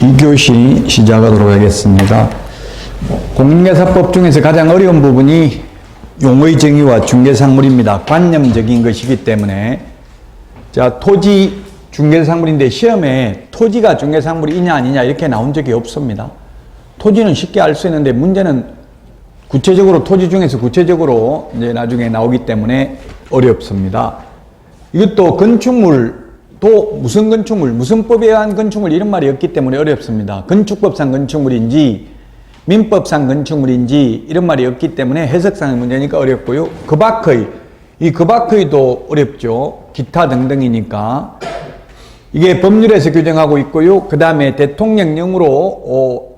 2교시 시작하도록 하겠습니다. 공인중개사법 중에서 가장 어려운 부분이 용의 정의와 중개상물입니다. 관념적인 것이기 때문에 자, 토지 중개상물인데 시험에 토지가 중개상물이냐 아니냐 이렇게 나온 적이 없습니다. 토지는 쉽게 알 수 있는데 문제는 구체적으로 토지 중에서 구체적으로 이제 나중에 나오기 때문에 어렵습니다. 이것도 건축물 또 무슨 건축물, 무슨 법에 의한 건축물 이런 말이 없기 때문에 어렵습니다. 건축법상 건축물인지 민법상 건축물인지 이런 말이 없기 때문에 해석상의 문제니까 어렵고요. 그 밖의, 그 밖의도 어렵죠. 기타 등등이니까. 이게 법률에서 규정하고 있고요. 그 다음에 대통령령으로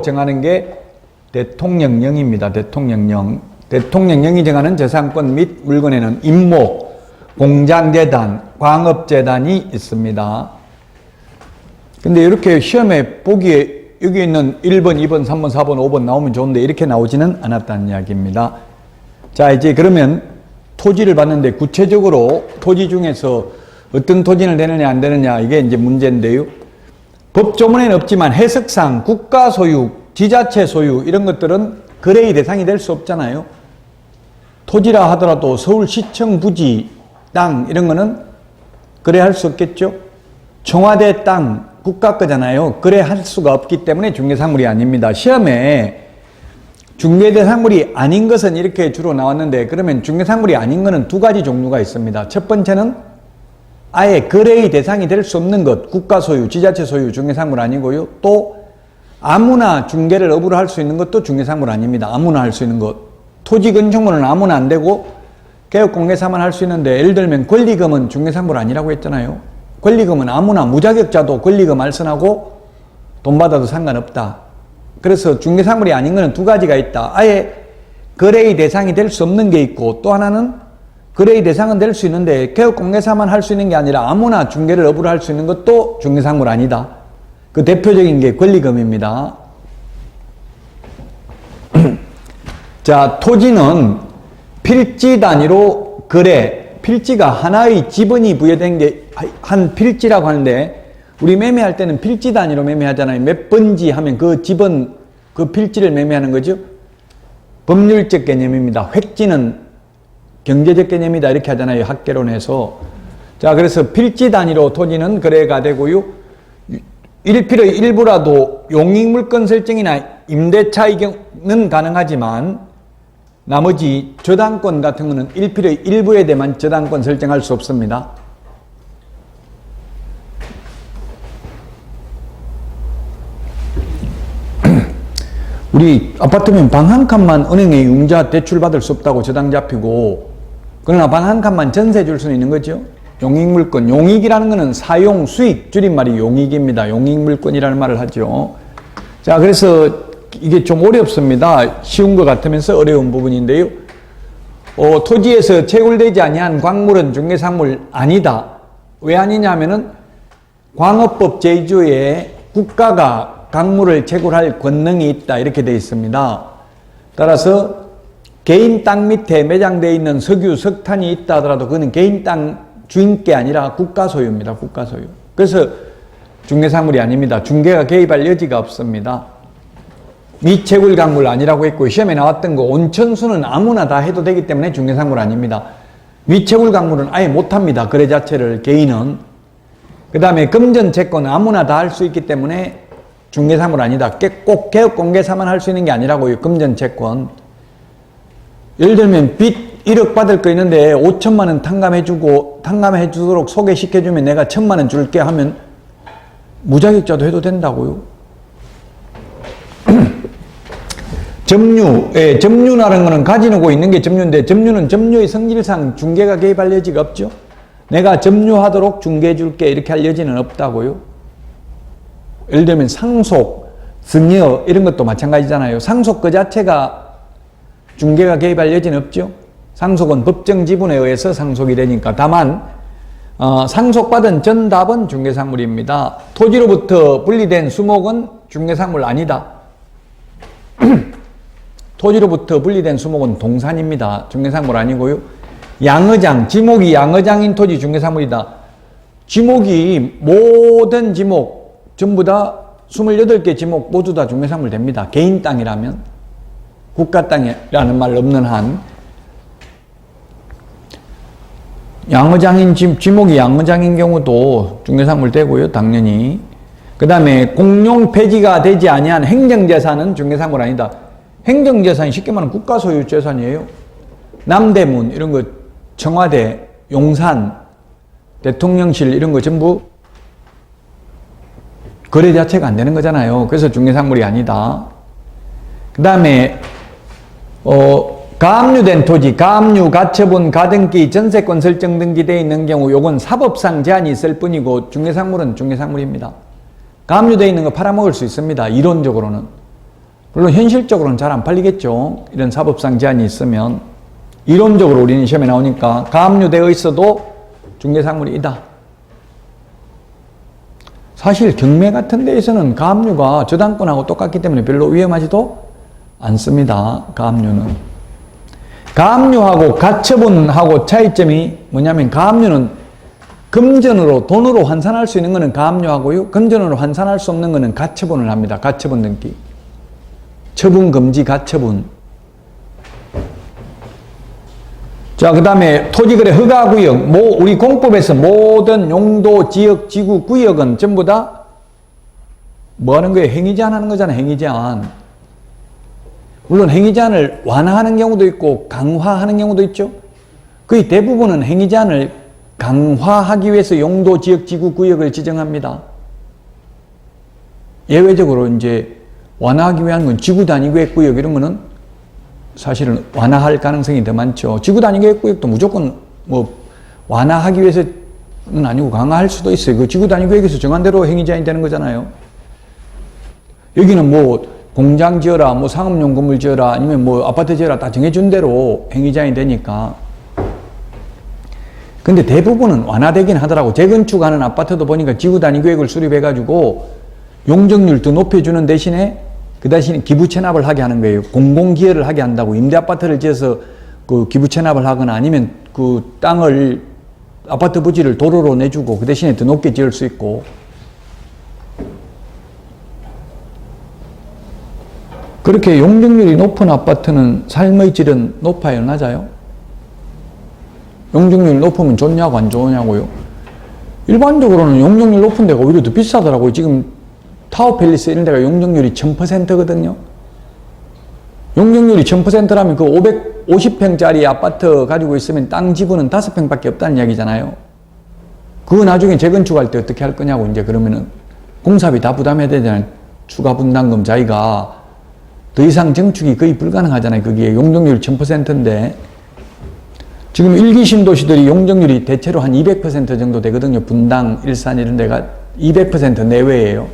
정하는 게 대통령령입니다. 대통령령. 대통령령이 정하는 재산권 및 물건에는 임목, 공장재단, 광업재단이 있습니다. 근데 이렇게 시험에 보기에 여기 있는 1번, 2번, 3번, 4번, 5번 나오면 좋은데 이렇게 나오지는 않았다는 이야기입니다. 자, 이제 그러면 토지를 봤는데 구체적으로 토지 중에서 어떤 토지를 되느냐 안 되느냐 이게 이제 문제인데요. 법조문에는 없지만 해석상 국가 소유, 지자체 소유 이런 것들은 거래의 대상이 될 수 없잖아요. 토지라 하더라도 서울시청 부지 땅 이런 거는 거래할 수 없겠죠. 청와대 땅 국가 거잖아요. 거래할 수가 없기 때문에 중개상물이 아닙니다. 시험에 중개대상물이 아닌 것은 이렇게 주로 나왔는데 그러면 중개상물이 아닌 것은 두 가지 종류가 있습니다. 첫 번째는 아예 거래의 대상이 될 수 없는 것, 국가 소유, 지자체 소유 중개상물 아니고요. 또 아무나 중개를 업으로 할 수 있는 것도 중개상물 아닙니다. 아무나 할 수 있는 것. 토지 건축물은 아무나 안 되고 개업공개사만 할 수 있는데 예를 들면 권리금은 중개상물 아니라고 했잖아요. 권리금은 아무나 무자격자도 권리금 알선하고 돈 받아도 상관없다. 그래서 중개상물이 아닌 것은 두 가지가 있다. 아예 거래의 대상이 될 수 없는 게 있고 또 하나는 거래의 대상은 될 수 있는데 개업공개사만 할 수 있는 게 아니라 아무나 중개를 업으로 할 수 있는 것도 중개상물 아니다. 그 대표적인 게 권리금입니다. 자, 토지는 필지 단위로 거래, 필지가 하나의 지번이 부여된 게 한 필지라고 하는데 우리 매매할 때는 필지 단위로 매매하잖아요. 몇 번지 하면 그 지번, 그 필지를 매매하는 거죠. 법률적 개념입니다. 획지는 경제적 개념이다 이렇게 하잖아요. 학개론에서. 자, 그래서 필지 단위로 토지는 거래가 되고요. 일필의 일부라도 용익물권 설정이나 임대차의 경우는 가능하지만 나머지 저당권 같은 거는 일필의 일부에 대해만 저당권 설정할 수 없습니다. 우리 아파트면 방 한 칸만 은행에 융자 대출 받을 수 없다고 저당 잡히고 그러나 방 한 칸만 전세 줄 수는 있는 거죠. 용익물권, 용익이라는 것은 사용, 수익, 줄임말이 용익입니다. 용익물권이라는 말을 하죠. 자, 그래서 이게 좀 어렵습니다. 쉬운 것 같으면서 어려운 부분인데요. 토지에서 채굴되지 아니한 광물은 중개상물 아니다. 왜 아니냐면은 광업법 제2조에 국가가 광물을 채굴할 권능이 있다 이렇게 되어 있습니다. 따라서 개인 땅 밑에 매장되어 있는 석유, 석탄이 있다 하더라도 그거는 개인 땅 주인께 아니라 국가 소유입니다. 국가 소유. 그래서 중개상물이 아닙니다. 중개가 개입할 여지가 없습니다. 미채굴 광물 아니라고 했고 시험에 나왔던 거 온천수는 아무나 다 해도 되기 때문에 중개상물 아닙니다. 미채굴 광물은 아예 못합니다. 거래 자체를 개인은. 그 다음에 금전채권 아무나 다 할 수 있기 때문에 중개상물 아니다. 꼭 개업공개사만 할 수 있는 게 아니라고요. 금전채권. 예를 들면 빚 1억 받을 거 있는데 5천만 원 탕감해 주도록 소개시켜주면 내가 1,000만 원 줄게 하면 무자격자도 해도 된다고요. 점유, 점유라는 거는 가지고 있는 게 점유인데 점유는 점유의 성질상 중개가 개입할 여지가 없죠. 내가 점유하도록 중개해 줄게 이렇게 할 여지는 없다고요. 예를 들면 상속, 승여 이런 것도 마찬가지잖아요. 상속 그 자체가 중개가 개입할 여지는 없죠. 상속은 법정 지분에 의해서 상속이 되니까. 다만 상속받은 전답은 중개상물입니다. 토지로부터 분리된 수목은 중개상물 아니다. 토지로부터 분리된 수목은 동산입니다. 중개상물 아니고요. 양의장, 지목이 양의장인 토지 중개상물이다. 지목이 모든 지목 전부 다 28개 지목 모두 다 중개상물 됩니다. 개인 땅이라면. 국가 땅이라는 말 없는 한. 양의장인 지목이 양의장인 경우도 중개상물 되고요. 당연히. 그 다음에 공용 폐지가 되지 아니한 행정재산은 중개상물 아니다. 행정재산이 쉽게 말하면 국가 소유 재산이에요. 남대문 이런 거 청와대, 용산, 대통령실 이런 거 전부 거래 자체가 안 되는 거잖아요. 그래서 중개상물이 아니다. 그 다음에 가압류된 토지, 가압류, 가처분, 가등기, 전세권 설정 등기되어 있는 경우 요건 사법상 제한이 있을 뿐이고 중개상물은 중개상물입니다. 가압류되어 있는 거 팔아먹을 수 있습니다. 이론적으로는. 물론 현실적으로는 잘 안 팔리겠죠. 이런 사법상 제한이 있으면. 이론적으로 우리는 시험에 나오니까 가압류되어 있어도 중개상물이다. 사실 경매 같은 데에서는 가압류가 저당권하고 똑같기 때문에 별로 위험하지도 않습니다. 가압류는. 가압류하고 가처분하고 차이점이 뭐냐면 가압류는 금전으로 돈으로 환산할 수 있는 것은 가압류하고요. 금전으로 환산할 수 없는 것은 가처분을 합니다. 가처분 등기. 처분 금지 가처분. 자, 그 다음에 토지거래 허가구역. 우리 공법에서 모든 용도, 지역, 지구, 구역은 전부 다 뭐 하는 거예요? 행위제한 하는 거잖아요. 행위제한. 물론 행위제한을 완화하는 경우도 있고 강화하는 경우도 있죠. 거의 대부분은 행위제한을 강화하기 위해서 용도, 지역, 지구, 구역을 지정합니다. 예외적으로 이제 완화하기 위한 건 지구 단위 계획 구역 이런 거는 사실은 완화할 가능성이 더 많죠. 지구 단위 계획 구역도 무조건 뭐 완화하기 위해서는 아니고 강화할 수도 있어요. 그 지구 단위 계획에서 정한 대로 행위 제한이 되는 거잖아요. 여기는 뭐 공장 지어라, 뭐 상업용 건물 지어라, 아니면 뭐 아파트 지어라 다 정해준 대로 행위 제한이 되니까. 근데 대부분은 완화되긴 하더라고. 재건축하는 아파트도 보니까 지구 단위 계획을 수립해가지고 용적률 더 높여주는 대신에 그 대신에 기부 체납을 하게 하는 거예요. 공공기여를 하게 한다고. 임대 아파트를 지어서 그 기부 체납을 하거나 아니면 그 땅을 아파트 부지를 도로로 내주고 그 대신에 더 높게 지을 수 있고. 그렇게 용적률이 높은 아파트는 삶의 질은 높아요, 낮아요? 용적률이 높으면 좋냐고 안 좋냐고요? 일반적으로는 용적률 높은 데가 오히려 더 비싸더라고요. 지금 타워팰리스 이런 데가 용적률이 1000%거든요. 용적률이 1000%라면 그 550평짜리 아파트 가지고 있으면 땅 지분은 5평밖에 없다는 이야기잖아요. 그거 나중에 재건축할 때 어떻게 할 거냐고. 이제 그러면은 공사비 다 부담해야 되잖아요. 추가 분담금 자기가. 더 이상 증축이 거의 불가능하잖아요. 그게 용적률 1000%인데 지금 1기 신도시들이 용적률이 대체로 한 200% 정도 되거든요. 분당, 일산 이런 데가 200% 내외예요.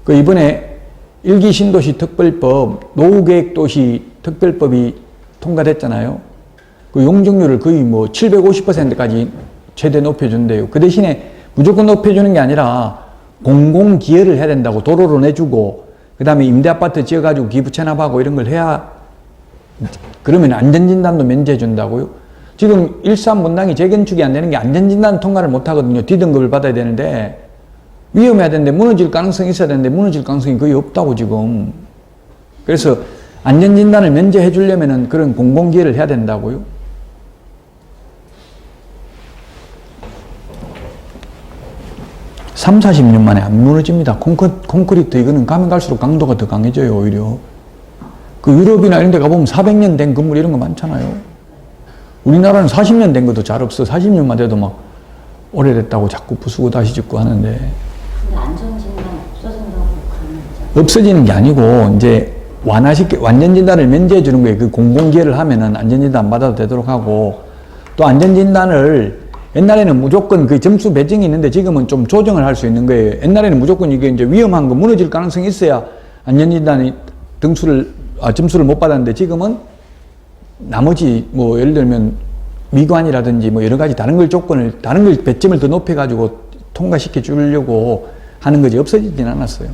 그 이번에 1기 신도시 특별법, 노후계획도시 특별법이 통과됐잖아요. 그 용적률을 거의 뭐 750%까지 최대 높여준대요. 그 대신에 무조건 높여주는 게 아니라 공공기여를 해야 된다고. 도로로 내주고 그 다음에 임대아파트 지어가지고 기부 체납하고 이런 걸 해야 그러면 안전진단도 면제해 준다고요. 지금 일산 분당이 재건축이 안 되는 게 안전진단 통과를 못 하거든요. D등급을 받아야 되는데 위험해야 되는데 무너질 가능성이 있어야 되는데 무너질 가능성이 거의 없다고 지금. 그래서 안전진단을 면제해 주려면은 그런 공공기여를 해야 된다고요. (3, 40년) 만에 안 무너집니다. 콘크리트 이거는 가면 갈수록 강도가 더 강해져요. 오히려 그 유럽이나 이런 데 가보면 400년 된 건물 이런 거 많잖아요. 우리나라는 40년 된 것도 잘 없어. 40년만 돼도 막 오래됐다고 자꾸 부수고 다시 짓고 하는데. 근데 안전진단 없어진다고 그러는 거죠? 없어지는 게 아니고 이제 완전진단을 면제해 주는 거예요. 그 공공기여를 하면은 안전진단 받아도 되도록 하고, 또 안전진단을 옛날에는 무조건 그 점수 배정이 있는데 지금은 좀 조정을 할 수 있는 거예요. 옛날에는 무조건 이게 이제 위험한 거 무너질 가능성이 있어야 안전진단이 점수를 못 받았는데 지금은 나머지 뭐 예를 들면 미관이라든지 뭐 여러 가지 다른 걸 배점을 더 높여가지고 통과시켜 주려고 하는 거지 없어지진 않았어요.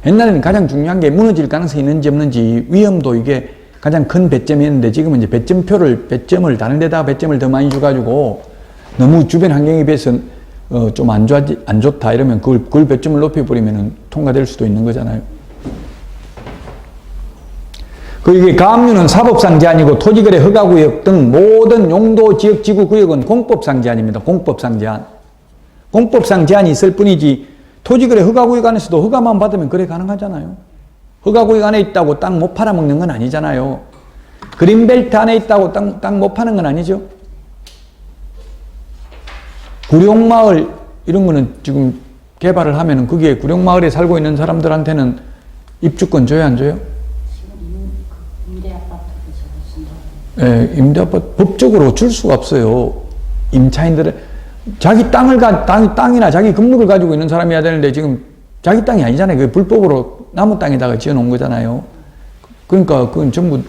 옛날에는 가장 중요한 게 무너질 가능성이 있는지 없는지 위험도 이게 가장 큰 배점이었는데 지금은 이제 배점을 다른 데다가 배점을 더 많이 줘가지고 너무 주변 환경에 비해서 좀 안 좋다 이러면 그걸 배점을 높여버리면 통과될 수도 있는 거잖아요. 이게 가압류는 사법상 제한이고 토지거래 허가구역 등 모든 용도 지역 지구 구역은 공법상 제한입니다. 공법상 제한. 공법상 제한이 있을 뿐이지 토지거래 허가구역 안에서도 허가만 받으면 거래 가능하잖아요. 허가구역 안에 있다고 땅 못 팔아먹는 건 아니잖아요. 그린벨트 안에 있다고 땅 못 파는 건 아니죠. 구룡마을 이런 거는 지금 개발을 하면은 그게 구룡마을에 살고 있는 사람들한테는 입주권 줘야 안 줘요? 지금 임대아파트도 저거 준다고. 예, 임대아파트 법적으로 줄 수가 없어요. 임차인들은 자기 땅이나 자기 건물을 가지고 있는 사람이어야 되는데 지금 자기 땅이 아니잖아요. 그게 불법으로 나무 땅에다가 지어 놓은 거잖아요. 그러니까 그건 전부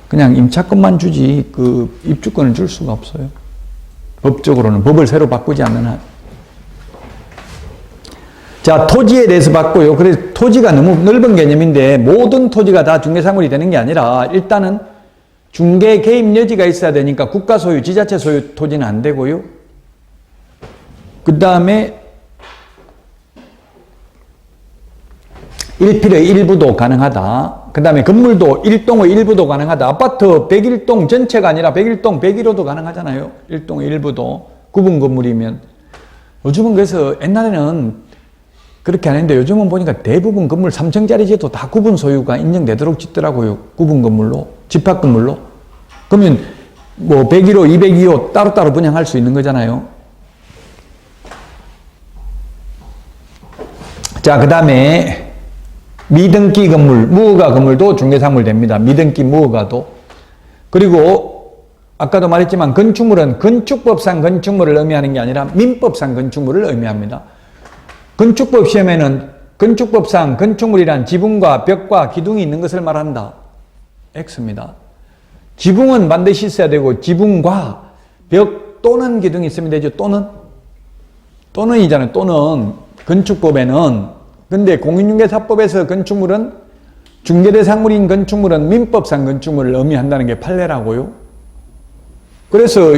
그냥 임차권만 주지 그 입주권을 줄 수가 없어요. 법적으로는 법을 새로 바꾸지 않는 한. 자, 토지에 대해서 봤고요. 그래서 토지가 너무 넓은 개념인데 모든 토지가 다 중개사물이 되는 게 아니라 일단은 중개 개입 여지가 있어야 되니까 국가 소유, 지자체 소유 토지는 안 되고요. 그 다음에 일필의 일부도 가능하다. 그 다음에 건물도 일동의 일부도 가능하다. 아파트 101동 전체가 아니라 101동 101호도 가능하잖아요. 일동의 일부도. 구분 건물이면. 요즘은 그래서 옛날에는 그렇게 안 했는데 요즘은 보니까 대부분 건물 3층짜리 지어도 다 구분 소유가 인정되도록 짓더라고요. 구분 건물로. 집합 건물로. 그러면 뭐 101호, 202호 따로따로 분양할 수 있는 거잖아요. 자, 그 다음에 미등기 건물, 무허가 건물도 중개사물 됩니다. 미등기 무허가도. 그리고 아까도 말했지만 건축물은 건축법상 건축물을 의미하는 게 아니라 민법상 건축물을 의미합니다. 건축법 시험에는 건축법상 건축물이란 지붕과 벽과 기둥이 있는 것을 말한다. X입니다. 지붕은 반드시 있어야 되고 지붕과 벽 또는 기둥이 있으면 되죠. 또는이잖아요. 또는 건축법에는. 근데 공인중개사법에서 건축물은 중개대상물인 건축물은 민법상 건축물을 의미한다는 게 판례라고요. 그래서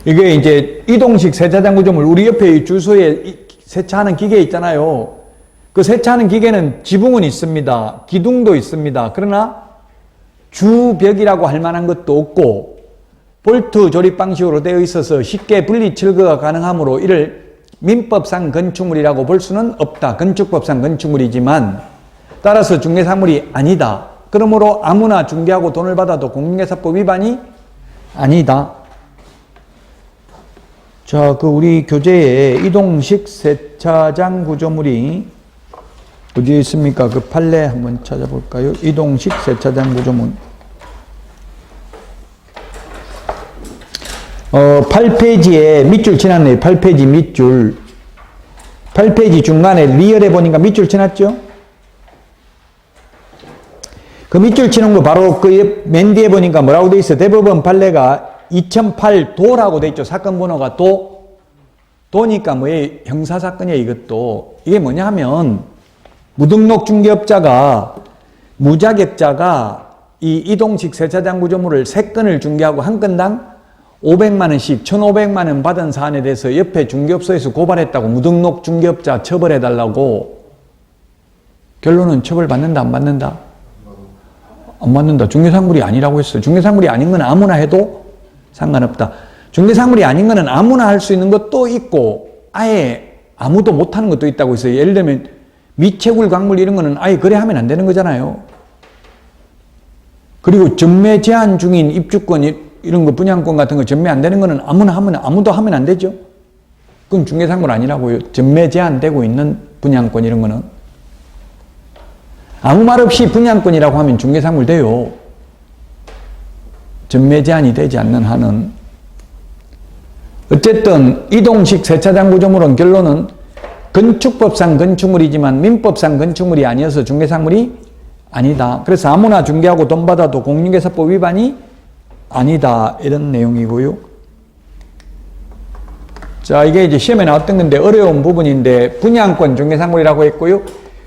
이게 이제 이동식 세차장 구조물 우리 옆에 주소에 세차하는 기계 있잖아요. 그 세차하는 기계는 지붕은 있습니다. 기둥도 있습니다. 그러나 주벽이라고 할 만한 것도 없고 볼트 조립 방식으로 되어 있어서 쉽게 분리 철거가 가능하므로 이를 민법상 건축물이라고 볼 수는 없다. 건축법상 건축물이지만 따라서 중개사물이 아니다. 그러므로 아무나 중개하고 돈을 받아도 공인중개사법 위반이 아니다. 자, 그 우리 교재에 이동식 세차장 구조물이 어디에 있습니까? 그 판례 한번 찾아볼까요? 이동식 세차장 구조물. 8페이지에 밑줄 지났네요. 8페이지 밑줄. 8페이지 중간에 리얼에 보니까 밑줄 지났죠? 그 밑줄 치는 거 바로 그 맨 뒤에 보니까 뭐라고 돼 있어요? 대법원 판례가 2008 도라고 돼 있죠. 사건 번호가 도니까 뭐예요? 형사사건이에요, 이것도. 이게 뭐냐 하면 무등록 중개업자가 무자격자가 이 이동식 세차장 구조물을 3건을 중개하고 한 건당 500만 원씩 1,500만 원 받은 사안에 대해서 옆에 중개업소에서 고발했다고 무등록 중개업자 처벌해달라고. 결론은 처벌받는다 안 받는다? 안 받는다. 중개사물이 아니라고 했어요. 중개사물이 아닌 건 아무나 해도 상관없다. 중개사물이 아닌 거는 아무나 할 수 있는 것도 있고 아예 아무도 못하는 것도 있다고 했어요. 예를 들면 미채굴 광물 이런 거는 아예 거래하면 안 되는 거잖아요. 그리고 전매 제한 중인 입주권 이런 거 분양권 같은 거 전매 안 되는 거는 아무도 하면 안 되죠. 그건 중개사물 아니라고요. 전매 제한되고 있는 분양권 이런 거는 아무 말 없이 분양권이라고 하면 중개사물 돼요. 전매 제한이 되지 않는 한은. 어쨌든 이동식 세차장 구조물은 결론은 건축법상 건축물이지만 민법상 건축물이 아니어서 중개사물이 아니다. 그래서 아무나 중개하고 돈 받아도 공인중개사법 위반이 아니다. 이런 내용이고요. 자, 이게 이제 시험에 나왔던 건데 어려운 부분인데 분양권 중개사물이라고 했고요.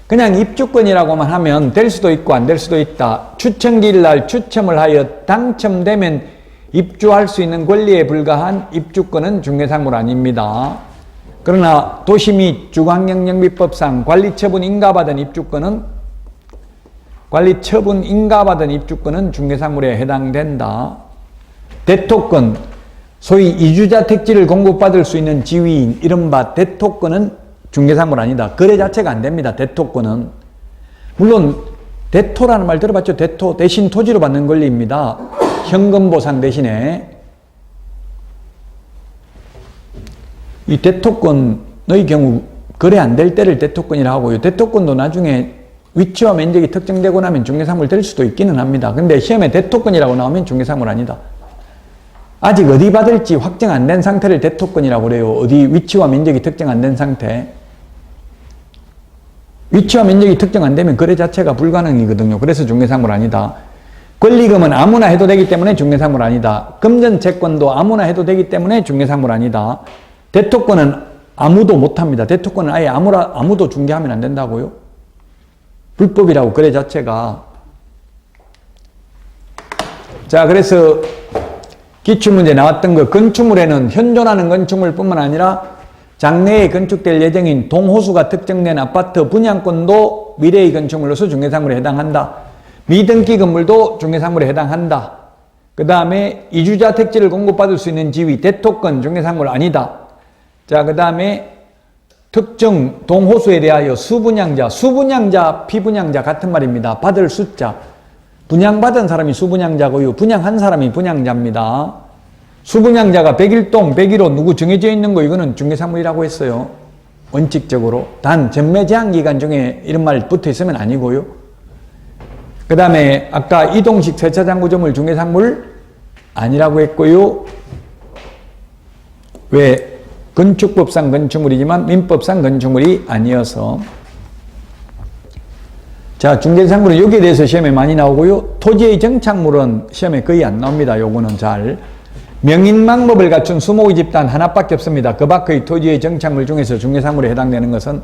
그냥 입주권이라고만 하면 될 수도 있고 안 될 수도 있다. 추첨기일 날 추첨을 하여 당첨되면 입주할 수 있는 권리에 불과한 입주권은 중개사물 아닙니다. 그러나 도시 및 주거환경영비법상 관리처분 인가받은 입주권은 중개사물에 해당된다. 대토권, 소위 이주자 택지를 공급받을 수 있는 지위인 이른바 대토권은 중개사물 아니다. 거래 자체가 안 됩니다. 대토권은. 물론 대토라는 말 들어봤죠? 대토, 대신 토지로 받는 권리입니다. 현금 보상 대신에. 이 대토권의 경우 거래 안 될 때를 대토권이라고 하고요. 대토권도 나중에 위치와 면적이 특정되고 나면 중개사물 될 수도 있기는 합니다. 근데 시험에 대토권이라고 나오면 중개사물 아니다. 아직 어디 받을지 확정 안 된 상태를 대토권이라고 그래요. 어디 위치와 면적이 특정 안 된 상태. 위치와 면적이 특정 안 되면 거래 자체가 불가능이거든요. 그래서 중개사물 아니다. 권리금은 아무나 해도 되기 때문에 중개사물 아니다. 금전채권도 아무나 해도 되기 때문에 중개사물 아니다. 대토권은 아무도 못합니다. 대토권은 아예 아무도 중개하면 안 된다고요. 불법이라고 거래 자체가. 자, 그래서 기출문제 나왔던 거, 건축물에는 현존하는 건축물뿐만 아니라 장래에 건축될 예정인 동호수가 특정된 아파트 분양권도 미래의 건축물로서 중개사물에 해당한다. 미등기 건물도 중개사물에 해당한다. 그 다음에 이주자 택지를 공급받을 수 있는 지위, 대토권 중개사물 아니다. 자, 그 다음에 특정 동호수에 대하여 수분양자, 피분양자 같은 말입니다. 받을 숫자. 분양받은 사람이 수분양자고요. 분양한 사람이 분양자입니다. 수분양자가 101동, 101호 누구 정해져 있는 거 이거는 중개사물이라고 했어요. 원칙적으로. 단 전매 제한 기간 중에 이런 말 붙어 있으면 아니고요. 그 다음에 아까 이동식 세차장 구조물 중개사물 아니라고 했고요. 왜? 건축법상 건축물이지만 민법상 건축물이 아니어서. 자, 중개사물은 여기에 대해서 시험에 많이 나오고요. 토지의 정착물은 시험에 거의 안 나옵니다. 요거는 잘. 명인망법을 갖춘 수목의 집단 하나밖에 없습니다. 그 밖의 토지의 정착물 중에서 중개사물에 해당되는 것은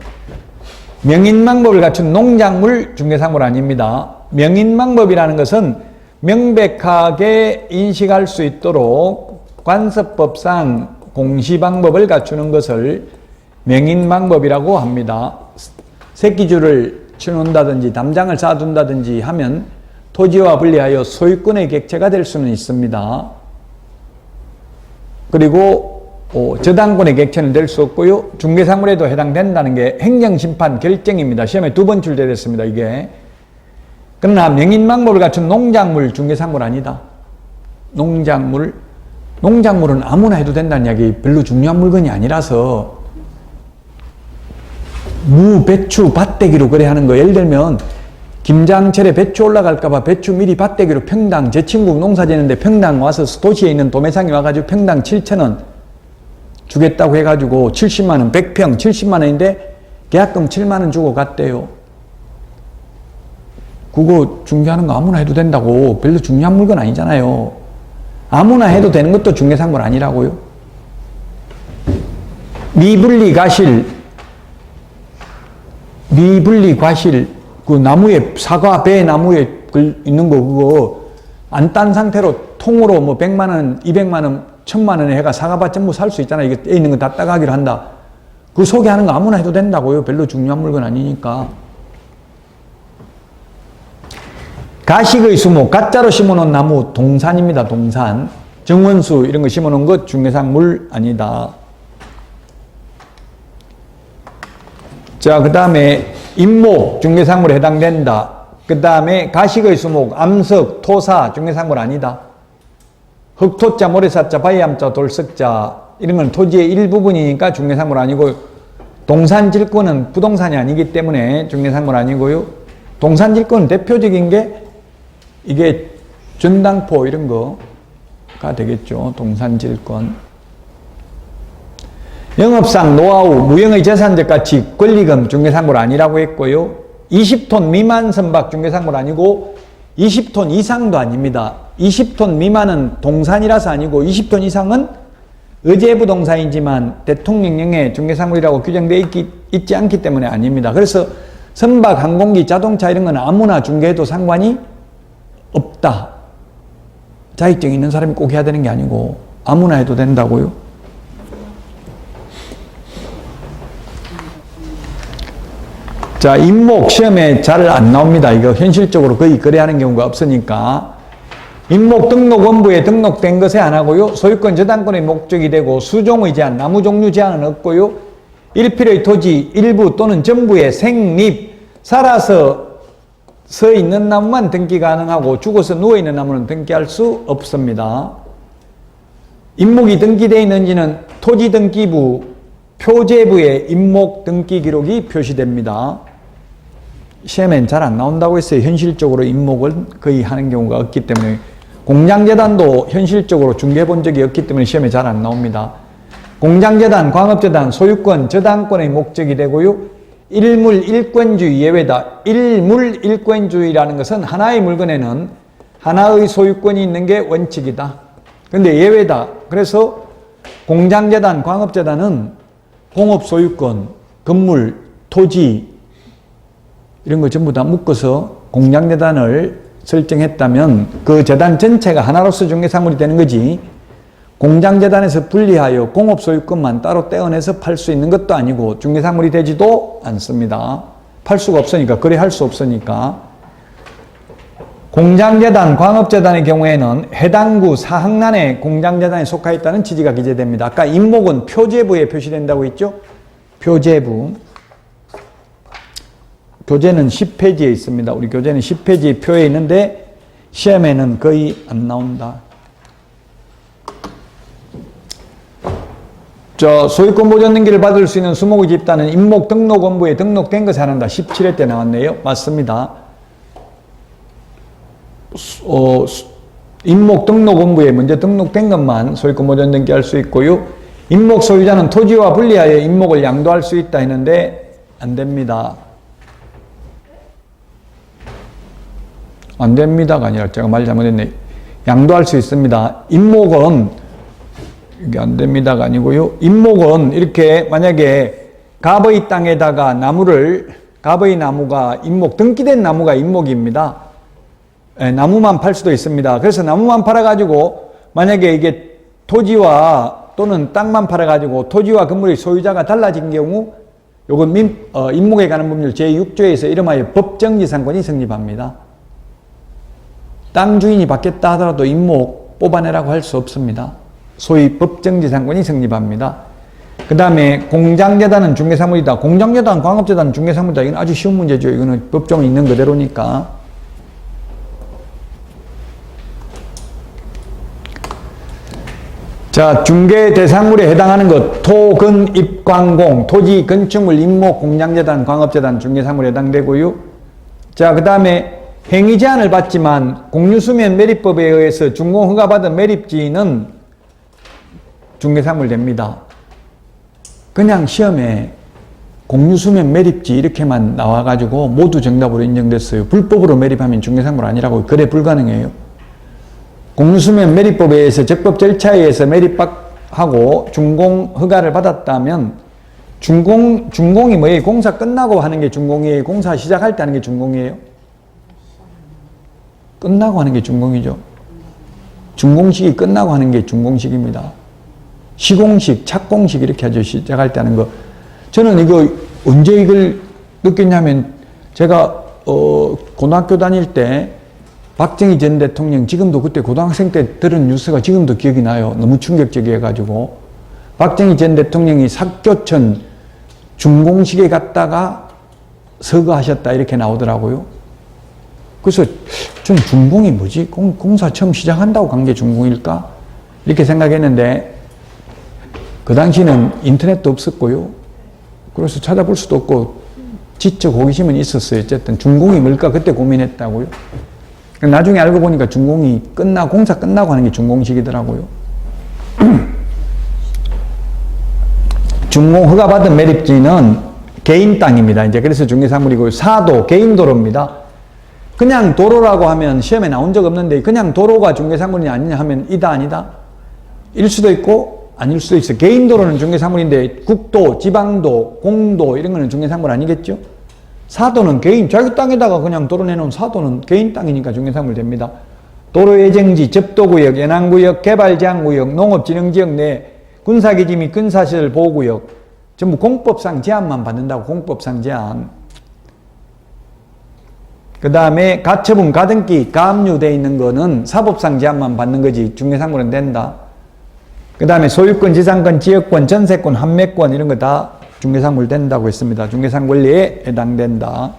명인망법을 갖춘 농작물 중개사물 아닙니다. 명인망법이라는 것은 명백하게 인식할 수 있도록 관습법상 공시방법을 갖추는 것을 명인망법이라고 합니다. 새끼줄을 쳐놓는다든지 담장을 쌓아둔다든지 하면 토지와 분리하여 소유권의 객체가 될 수는 있습니다. 그리고 저당권의 객체는 될 수 없고요. 중개사물에도 해당된다는 게 행정심판 결정입니다. 시험에 2번 출제됐습니다. 이게. 그러나 명인망법을 갖춘 농작물 중개사물 아니다. 농작물은 아무나 해도 된다는 이야기 별로 중요한 물건이 아니라서 무, 배추, 밭대기로 거래하는 거 예를 들면 김장철에 배추 올라갈까봐 배추 미리 밭대기로 평당, 제 친구 농사 지는데 평당 와서 도시에 있는 도매상이 와가지고 평당 7,000원 주겠다고 해가지고 70만원, 100평 70만원인데 계약금 7만원 주고 갔대요. 그거 중개하는 거 아무나 해도 된다고. 별로 중요한 물건 아니잖아요. 아무나 해도 되는 것도 중개사물 아니라고요. 미분리 과실, 그 나무에, 사과, 배 나무에 있는 거 그거 안 딴 상태로 통으로 뭐 100만원, 200만원, 1000만원에 해가 사과밭 전부 살 수 있잖아요. 이게 있는 거 다 따가기로 한다. 그 소개하는 거 아무나 해도 된다고요. 별로 중요한 물건 아니니까. 가식의 수목, 가짜로 심어놓은 나무 동산입니다. 동산. 정원수 이런 거 심어놓은 것 중개사물 아니다. 자, 그 다음에 임목 중개사물에 해당된다. 그 다음에 가식의 수목, 암석, 토사 중개사물 아니다. 흑토자, 모래사자, 바위암자, 돌석자 이런 건 토지의 일부분이니까 중개사물 아니고, 동산질권은 부동산이 아니기 때문에 중개사물 아니고요. 동산질권은 대표적인 게 이게 전당포 이런 거가 되겠죠. 동산질권. 영업상 노하우, 무형의 재산적 가치, 권리금 중개사물 아니라고 했고요. 20톤 미만 선박 중개사물 아니고 20톤 이상도 아닙니다. 20톤 미만은 동산이라서 아니고 20톤 이상은 의제부동산이지만 대통령령에 중개사물이라고 규정되어 있지 않기 때문에 아닙니다. 그래서 선박, 항공기, 자동차 이런 건 아무나 중개해도 상관이 없다. 자격증 있는 사람이 꼭 해야 되는 게 아니고 아무나 해도 된다고요. 자, 임목 시험에 잘 안 나옵니다. 이거 현실적으로 거의 거래하는 경우가 없으니까. 임목 등록원부에 등록된 것에 안 하고요. 소유권 저당권의 목적이 되고 수종의 제한, 나무 종류 제한은 없고요. 일필의 토지 일부 또는 전부의 생립, 살아서 서 있는 나무만 등기 가능하고 죽어서 누워있는 나무는 등기할 수 없습니다. 임목이 등기되어 있는지는 토지등기부 표제부에 임목 등기 기록이 표시됩니다. 시험엔 잘 안 나온다고 했어요. 현실적으로 임목을 거의 하는 경우가 없기 때문에. 공장재단도 현실적으로 중개해 본 적이 없기 때문에 시험에 잘 안 나옵니다. 공장재단, 광업재단, 소유권, 저당권의 목적이 되고요. 일물일권주의 예외다. 일물일권주의라는 것은 하나의 물건에는 하나의 소유권이 있는 게 원칙이다. 근데 예외다. 그래서 공장재단, 광업재단은 공업소유권, 건물, 토지 이런 거 전부 다 묶어서 공장재단을 설정했다면 그 재단 전체가 하나로서 중개사물이 되는 거지, 공장재단에서 분리하여 공업소유권만 따로 떼어내서 팔 수 있는 것도 아니고 중개사물이 되지도 않습니다. 팔 수가 없으니까, 거래할 수 없으니까. 공장재단, 광업재단의 경우에는 해당 구 사항란에 공장재단에 속하 있다는 취지가 기재됩니다. 아까 임목은 표제부에 표시된다고 했죠? 표제부. 교재는 10페이지에 있습니다. 우리 교재는 10페이지 표에 있는데 시험에는 거의 안 나온다. 소유권 보존 등기를 받을 수 있는 수목의 집단은 임목 등록원부에 등록된 것에 한한다. 17회 때 나왔네요. 맞습니다. 임목 등록원부에 먼저 등록된 것만 소유권 보존 등기할 수 있고요. 임목 소유자는 토지와 분리하여 임목을 양도할 수 있다 했는데 안 됩니다. 안 됩니다가 아니라 제가 말 잘못했네. 양도할 수 있습니다. 임목은 이게 안 됩니다가 아니고요. 임목은 이렇게 만약에 갑의 땅에다가 갑의 나무가 임목, 등기된 나무가 임목입니다. 나무만 팔 수도 있습니다. 그래서 나무만 팔아가지고 만약에 이게 토지와 또는 땅만 팔아가지고 토지와 건물의 소유자가 달라진 경우 요건 임목에 관한 법률 제6조에서 이름하여 법정지상권이 성립합니다. 땅 주인이 받겠다 하더라도 임목 뽑아내라고 할 수 없습니다. 소위 법정지상권이 성립합니다. 그 다음에 공장재단은 중개사물이다. 공장재단, 광업재단은 중개사물이다. 이건 아주 쉬운 문제죠. 이거는 법정이 있는 그대로니까. 자, 중개 대상물에 해당하는 것, 토, 근, 입, 광공, 토지, 건축물, 임목, 공장재단, 광업재단, 중개사물에 해당되고요. 자, 그 다음에 행위 제한을 받지만 공유수면 매립법에 의해서 준공 허가받은 매립지는 중개사물 됩니다. 그냥 시험에 공유수면 매립지 이렇게만 나와가지고 모두 정답으로 인정됐어요. 불법으로 매립하면 중개사물 아니라고. 거래 불가능해요. 공유수면 매립법에 의해서 적법 절차에 의해서 매립하고 준공 허가를 받았다면 준공이 뭐예요? 공사 끝나고 하는 게 준공이에요? 공사 시작할 때 하는 게 준공이에요? 끝나고 하는 게 준공이죠. 준공식이 끝나고 하는 게 준공식입니다. 시공식, 착공식 이렇게 하죠. 시작할 때 하는 거. 저는 이거 언제 이걸 느꼈냐면 제가 고등학교 다닐 때 박정희 전 대통령, 지금도 그때 고등학생 때 들은 뉴스가 지금도 기억이 나요. 너무 충격적이어가지고. 박정희 전 대통령이 삭교천 준공식에 갔다가 서거하셨다 이렇게 나오더라고요. 그래서 전 준공이 뭐지? 공사 처음 시작한다고 간 게 준공일까? 이렇게 생각했는데 그 당시는 인터넷도 없었고요. 그래서 찾아볼 수도 없고 지적 호기심은 있었어요. 어쨌든 준공이 뭘까 그때 고민했다고요. 나중에 알고 보니까 준공이 공사 끝나고 하는 게 준공식이더라고요. 준공 허가받은 매립지는 개인 땅입니다. 이제 그래서 중개사물이고, 사도 개인도로입니다. 그냥 도로라고 하면 시험에 나온 적 없는데 그냥 도로가 중개사물이 아니냐 하면 이다 아니다? 일 수도 있고 아닐 수도 있어요. 개인도로는 중개사물인데 국도, 지방도, 공도 이런 거는 중개사물 아니겠죠? 사도는 개인, 자기 땅에다가 그냥 도로 내놓은 사도는 개인 땅이니까 중개사물 됩니다. 도로 예정지, 접도구역, 연안구역, 개발제한구역, 농업진흥지역 내 군사기지 및 군사시설 보호구역 전부 공법상 제한만 받는다고. 공법상 제한. 그 다음에 가처분, 가등기, 가압류되어 있는 거는 사법상 제한만 받는 거지 중개상물은 된다. 그 다음에 소유권, 지상권, 지역권, 전세권, 판매권 이런 거 다 중개상물 된다고 했습니다. 중개상 권리에 해당된다.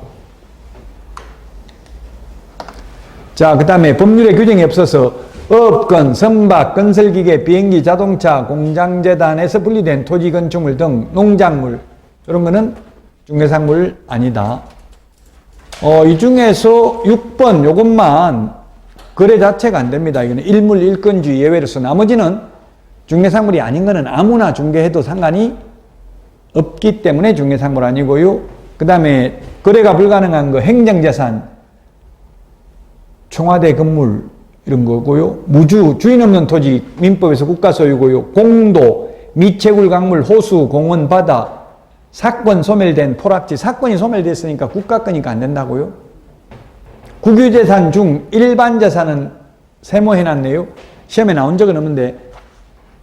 자, 그 다음에 법률에 규정이 없어서 업권, 선박, 건설기계, 비행기, 자동차, 공장재단에서 분리된 토지, 건축물 등 농작물 이런 거는 중개상물 아니다. 이 중에서 6번 요것만 거래 자체가 안 됩니다. 이거는 일물 일건주의 예외로서 나머지는 중개상물이 아닌 거는 아무나 중개해도 상관이 없기 때문에 중개상물 아니고요. 그 다음에 거래가 불가능한 거 행정재산, 청와대 건물 이런 거고요. 무주, 주인 없는 토지 민법에서 국가소유고요. 공도, 미채굴 강물, 호수, 공원, 바다, 사건 소멸된 포락지, 사건이 소멸됐으니까 국가거니까 안 된다고요. 국유재산 중 일반재산은 세모해놨네요. 시험에 나온 적은 없는데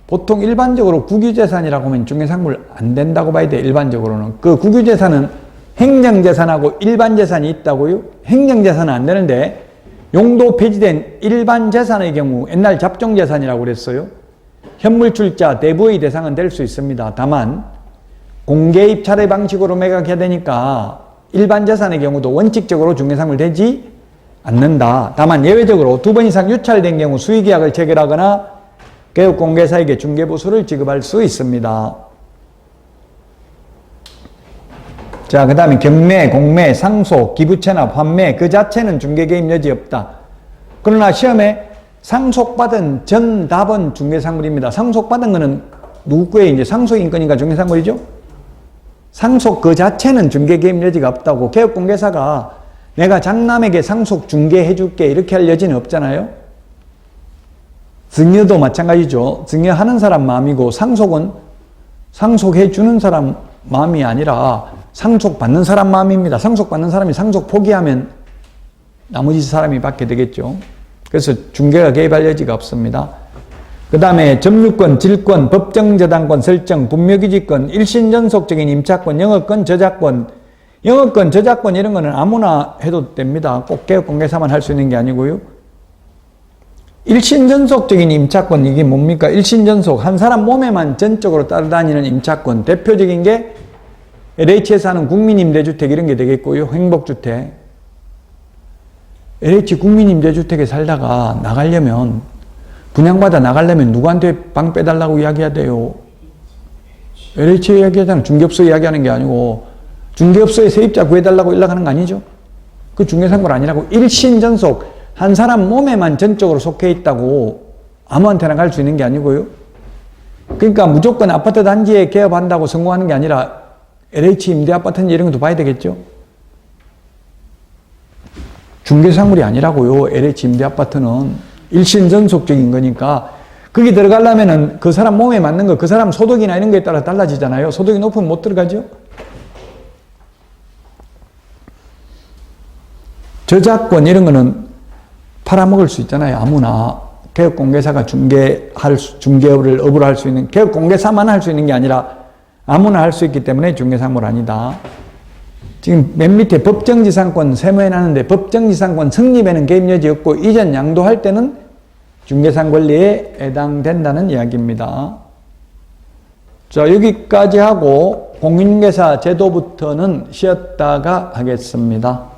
보통 일반적으로 국유재산이라고 하면 중개상물 안 된다고 봐야 돼. 일반적으로는. 그 국유재산은 행정재산하고 일반재산이 있다고요. 행정재산은 안 되는데 용도 폐지된 일반재산의 경우 옛날 잡종재산이라고 그랬어요. 현물출자, 대부의 대상은 될 수 있습니다. 다만 공개 입찰의 방식으로 매각해야 되니까 일반 재산의 경우도 원칙적으로 중개상물 되지 않는다. 다만 예외적으로 2번 이상 유찰된 경우 수의계약을 체결하거나 개업공개사에게 중개보수를 지급할 수 있습니다. 자, 그 다음에 경매, 공매, 상속, 기부채납, 환매 그 자체는 중개개입 여지 없다. 그러나 시험에 상속받은 전 답은 중개상물입니다. 상속받은 거는 누구 거에 이제 상속인 거니까 중개상물이죠? 상속 그 자체는 중개개입 여지가 없다고. 개업공개사가 내가 장남에게 상속 중개해 줄게 이렇게 할 여지는 없잖아요. 증여도 마찬가지죠. 증여하는 사람 마음이고 상속은 상속해 주는 사람 마음이 아니라 상속받는 사람 마음입니다. 상속받는 사람이 상속 포기하면 나머지 사람이 받게 되겠죠. 그래서 중개가 개입할 여지가 없습니다. 그 다음에 점유권, 질권, 법정저당권 설정, 분묘기지권, 일신전속적인 임차권, 영업권, 저작권, 영업권, 저작권 이런 거는 아무나 해도 됩니다. 꼭 개업공개사만 할 수 있는 게 아니고요. 일신전속적인 임차권 이게 뭡니까? 일신전속, 한 사람 몸에만 전적으로 따라다니는 임차권, 대표적인 게 LH에 사는 국민임대주택 이런 게 되겠고요. 행복주택. LH 국민임대주택에 살다가 나가려면 분양받아 나가려면 누구한테 방 빼달라고 이야기해야 돼요? LH에 이야기하잖아요. 중개업소에 이야기하는 게 아니고 중개업소에 세입자 구해달라고 연락하는 거 아니죠? 그 중개상물 아니라고. 일신전속, 한 사람 몸에만 전적으로 속해 있다고 아무한테나 갈 수 있는 게 아니고요. 그러니까 무조건 아파트 단지에 개업한다고 성공하는 게 아니라 LH 임대아파트인지 이런 것도 봐야 되겠죠? 중개상물이 아니라고요. LH 임대아파트는 일신전속적인 거니까 거기 들어가려면은 그 사람 몸에 맞는 거, 그 사람 소득이나 이런 거에 따라 달라지잖아요. 소득이 높으면 못 들어가죠? 저작권 이런 거는 팔아먹을 수 있잖아요. 아무나. 개업공개사가 중개업을 업으로 할 수 있는, 개업공개사만 할 수 있는 게 아니라 아무나 할 수 있기 때문에 중개상물 아니다. 지금 맨 밑에 법정지상권 세모해놨는데 법정지상권 성립에는 개입여지 없고 이전 양도할 때는 중개상 권리에 해당된다는 이야기입니다. 자, 여기까지 하고 공인중개사 제도부터는 쉬었다가 하겠습니다.